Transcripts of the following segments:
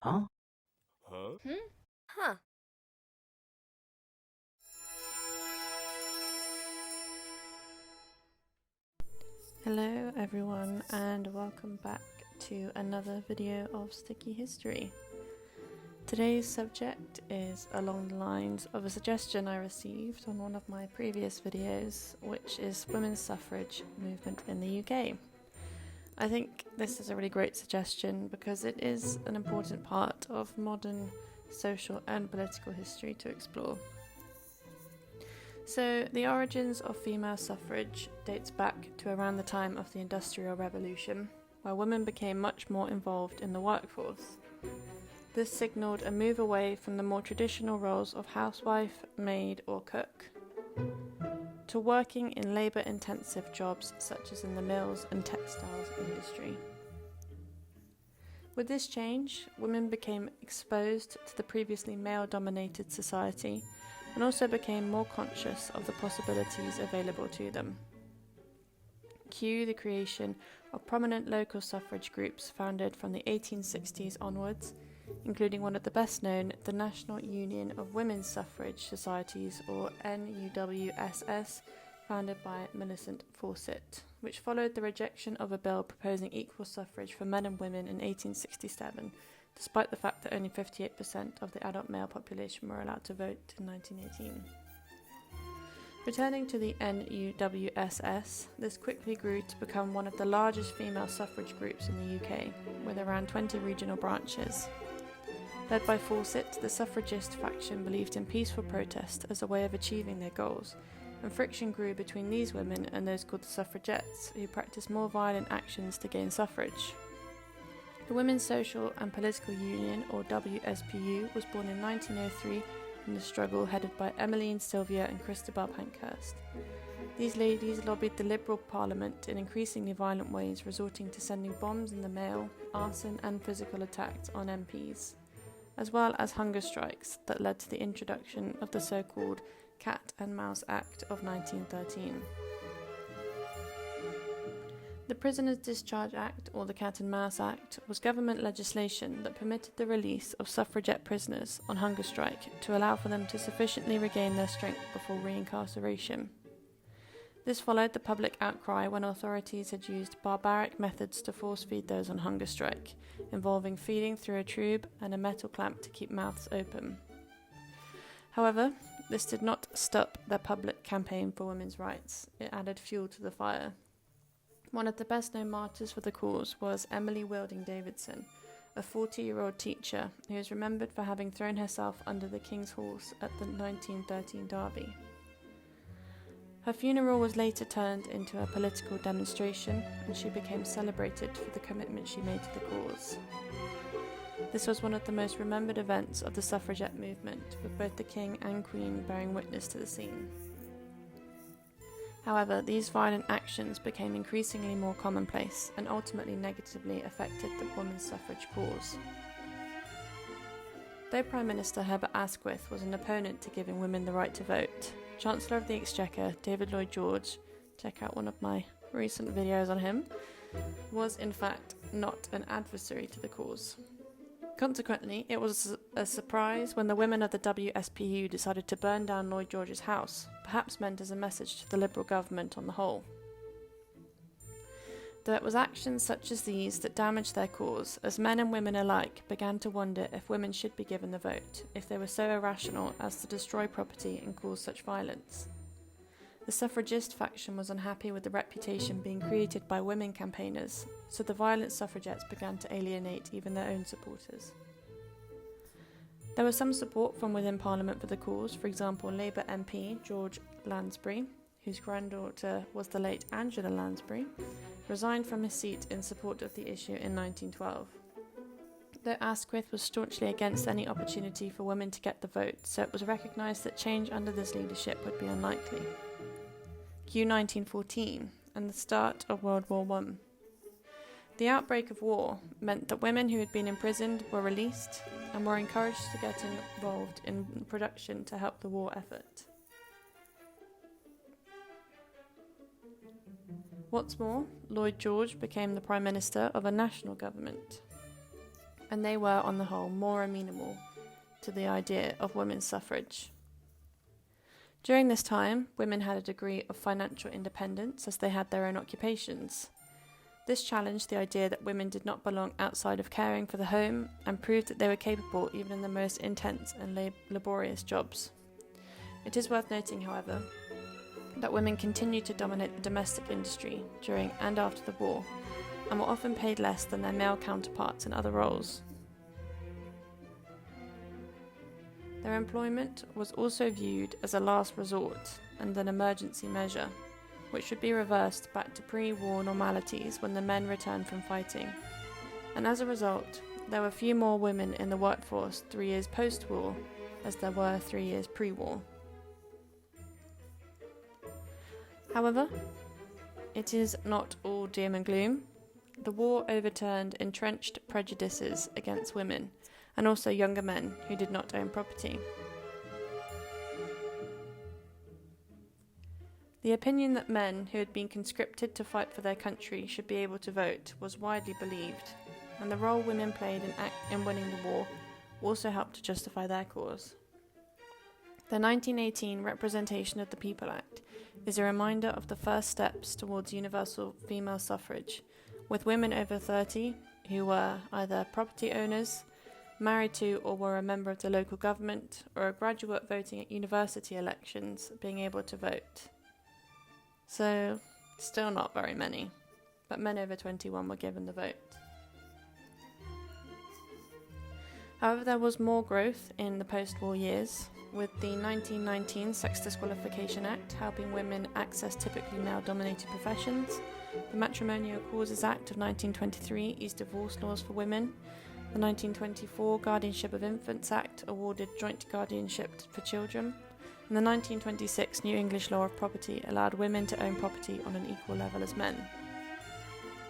Huh? Hmm? Huh. Hello everyone and welcome back to another video of Sticky History. Today's subject is along the lines of a suggestion I received on one of my previous videos, which is women's suffrage movement in the UK. I think this is a really great suggestion because it is an important part of modern social and political history to explore. So, the origins of female suffrage dates back to around the time of the Industrial Revolution, where women became much more involved in the workforce. This signalled a move away from the more traditional roles of housewife, maid, or cook, to working in labour-intensive jobs such as in the mills and textiles industry. With this change, women became exposed to the previously male-dominated society and also became more conscious of the possibilities available to them. Cue the creation of prominent local suffrage groups founded from the 1860s onwards, including one of the best known, the National Union of Women's Suffrage Societies, or NUWSS, founded by Millicent Fawcett, which followed the rejection of a bill proposing equal suffrage for men and women in 1867, despite the fact that only 58% of the adult male population were allowed to vote in 1918. Returning to the NUWSS, this quickly grew to become one of the largest female suffrage groups in the UK, with around 20 regional branches. Led by Fawcett, the suffragist faction believed in peaceful protest as a way of achieving their goals, and friction grew between these women and those called the suffragettes, who practiced more violent actions to gain suffrage. The Women's Social and Political Union, or WSPU, was born in 1903 in the struggle headed by Emmeline Sylvia and Christabel Pankhurst. These ladies lobbied the Liberal Parliament in increasingly violent ways, resorting to sending bombs in the mail, arson and physical attacks on MPs, as well as hunger strikes that led to the introduction of the so-called Cat and Mouse Act of 1913. The Prisoners Discharge Act, or the Cat and Mouse Act, was government legislation that permitted the release of suffragette prisoners on hunger strike to allow for them to sufficiently regain their strength before reincarceration. This followed the public outcry when authorities had used barbaric methods to force-feed those on hunger strike, involving feeding through a tube and a metal clamp to keep mouths open. However, this did not stop their public campaign for women's rights. It added fuel to the fire. One of the best-known martyrs for the cause was Emily Wilding Davidson, a 40-year-old teacher who is remembered for having thrown herself under the King's horse at the 1913 Derby. Her funeral was later turned into a political demonstration, and she became celebrated for the commitment she made to the cause. This was one of the most remembered events of the suffragette movement, with both the King and Queen bearing witness to the scene. However, these violent actions became increasingly more commonplace and ultimately negatively affected the women's suffrage cause. Though Prime Minister Herbert Asquith was an opponent to giving women the right to vote, Chancellor of the Exchequer David Lloyd George, check out one of my recent videos on him, was in fact not an adversary to the cause. Consequently, it was a surprise when the women of the WSPU decided to burn down Lloyd George's house, perhaps meant as a message to the Liberal government on the whole. Though it was actions such as these that damaged their cause, as men and women alike began to wonder if women should be given the vote, if they were so irrational as to destroy property and cause such violence. The suffragist faction was unhappy with the reputation being created by women campaigners, so the violent suffragettes began to alienate even their own supporters. There was some support from within Parliament for the cause, for example Labour MP George Lansbury, whose granddaughter was the late Angela Lansbury, resigned from his seat in support of the issue in 1912. Though Asquith was staunchly against any opportunity for women to get the vote, so it was recognised that change under this leadership would be unlikely. Q 1914 and the start of World War I. The outbreak of war meant that women who had been imprisoned were released and were encouraged to get involved in production to help the war effort. What's more, Lloyd George became the Prime Minister of a national government. and they were, on the whole, more amenable to the idea of women's suffrage. During this time, women had a degree of financial independence as they had their own occupations. This challenged the idea that women did not belong outside of caring for the home and proved that they were capable even in the most intense and laborious jobs. It is worth noting, however, that women continued to dominate the domestic industry during and after the war and were often paid less than their male counterparts in other roles. Their employment was also viewed as a last resort and an emergency measure, which would be reversed back to pre-war normalities when the men returned from fighting. And as a result, there were few more women in the workforce 3 years post-war as there were 3 years pre-war. However, it is not all doom and gloom. The war overturned entrenched prejudices against women and also younger men who did not own property. The opinion that men who had been conscripted to fight for their country should be able to vote was widely believed, and the role women played in winning the war also helped to justify their cause. The 1918 Representation of the People Act is a reminder of the first steps towards universal female suffrage, with women over 30 who were either property owners, married to or were a member of the local government, or a graduate voting at university elections being able to vote. So, still not very many, but men over 21 were given the vote. However, there was more growth in the post-war years, with the 1919 Sex Disqualification Act helping women access typically male-dominated professions, the Matrimonial Causes Act of 1923 eased divorce laws for women, the 1924 Guardianship of Infants Act awarded joint guardianship for children, and the 1926 New English Law of Property allowed women to own property on an equal level as men.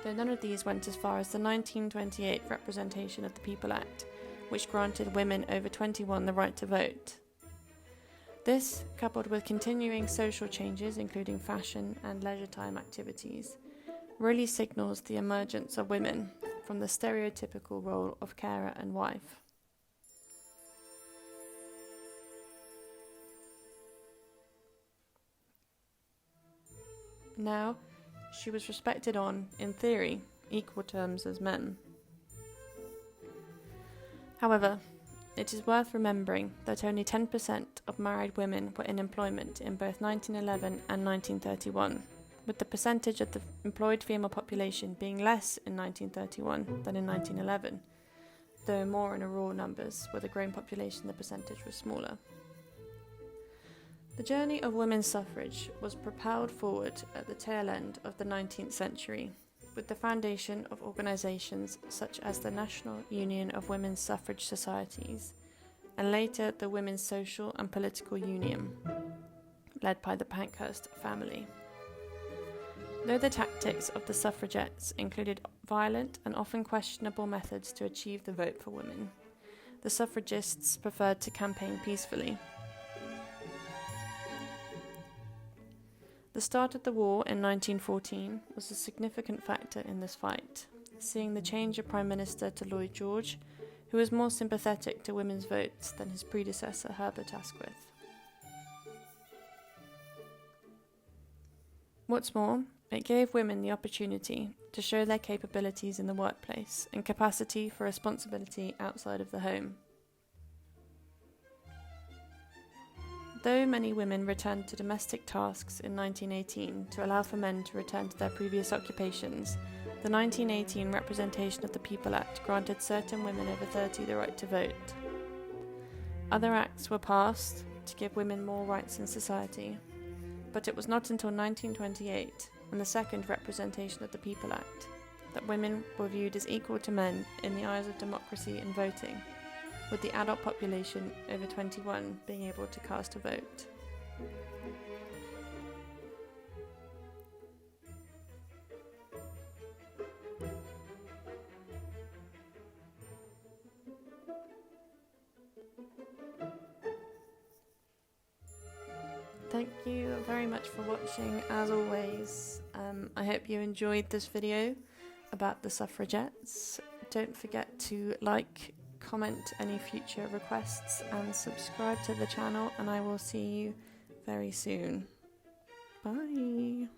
Though none of these went as far as the 1928 Representation of the People Act, which granted women over 21 the right to vote. This, coupled with continuing social changes including fashion and leisure time activities, really signals the emergence of women from the stereotypical role of carer and wife. Now, she was respected on, in theory, equal terms as men. However, it is worth remembering that only 10% of married women were in employment in both 1911 and 1931, with the percentage of the employed female population being less in 1931 than in 1911, though more in rural numbers, where the growing population the percentage was smaller. The journey of women's suffrage was propelled forward at the tail end of the 19th century, with the foundation of organisations such as the National Union of Women's Suffrage Societies, and later the Women's Social and Political Union, led by the Pankhurst family. Though the tactics of the suffragettes included violent and often questionable methods to achieve the vote for women, the suffragists preferred to campaign peacefully. The start of the war in 1914 was a significant factor in this fight, seeing the change of Prime Minister to Lloyd George, who was more sympathetic to women's votes than his predecessor Herbert Asquith. What's more, it gave women the opportunity to show their capabilities in the workplace and capacity for responsibility outside of the home. Though many women returned to domestic tasks in 1918 to allow for men to return to their previous occupations, the 1918 Representation of the People Act granted certain women over 30 the right to vote. Other acts were passed to give women more rights in society, but it was not until 1928, and the second Representation of the People Act, that women were viewed as equal to men in the eyes of democracy in voting, with the adult population over 21 being able to cast a vote. Thank you very much for watching, as always. I hope you enjoyed this video about the suffragettes. don't forget to like, comment any future requests and subscribe to the channel, and I will see you very soon. Bye.